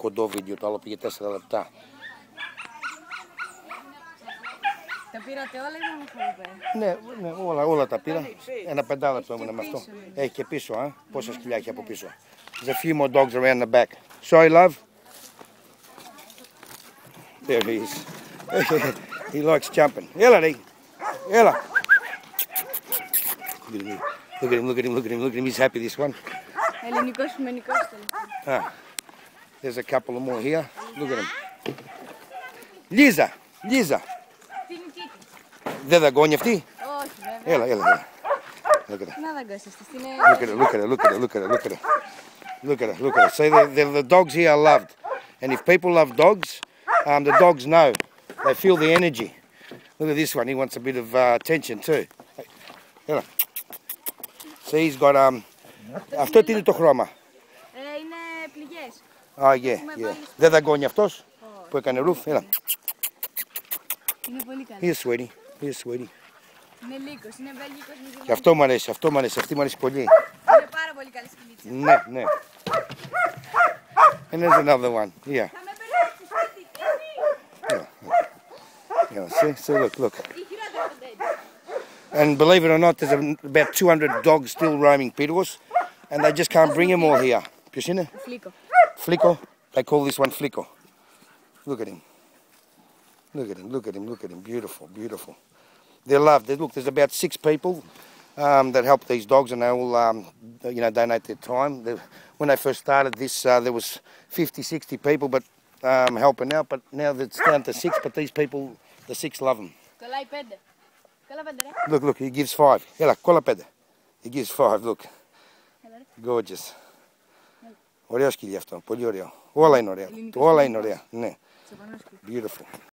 κοντό βίντεο, το άλλο πήγε 4 λεπτά. Τα πήρατε όλα ή μόνο χωρίς? Ναι, όλα τα πήρα. Ένα 5 λεπτό ήμουν με αυτό. Έχει και πίσω, πόσα σκυλιά έχει από πίσω. There's a few more dogs around the back. Sorry, love. There he is. He likes jumping. Έλα, ρε. Έλα. Look at him. He's happy, this one. Ελληνικός φημενικός. There's a couple more here. Look at him. Λίζα. Τι είναι εκεί? Δεν δαγκώνει αυτή? Όχι, βέβαια. Έλα. Look at it. Να δαγκώσεις τη. Look at it. See, the dogs here are loved. And if people love dogs, the dogs know. They feel the energy. Look at this one. He wants a bit of attention too. Έλα. See, he's got αυτό τι είναι το χρώμα? Είναι πληγές. Yeah. Δεν δαγκώνει αυτός που έκανε ρούφ? Έλα. Είναι πολύ καλό. Here's sweetie. Είναι λύκος, είναι βέλγικος. Και αυτό μου αρέσει, αυτή μου αρέσει πολύ. Είναι πάρα πολύ καλή σκυλίτσα. Ναι. And there's another one. Yeah. Θα με περάσει σπίτι. See, look. And believe it or not, there's about 200 dogs still roaming Pirgos, and they just can't bring them all here. Ποιος είναι? Flico. They call this one Flico. Look at him. Beautiful. They're loved. Look, there's about 6 people that help these dogs, and they all, donate their time. When they first started this, there was 50, 60 people, but helping out. But now it's down to 6. But these people, the 6 love them. Κολλάει 5. Κολλά 5, ρε. Look, he gives 5. Έλα, κόλλα 5. He gives 5. Look. Gorgeous. Ωραίο σκυλί αυτό. Πολύ ωραίο. Όλα είναι ωραία. Ναι. Beautiful.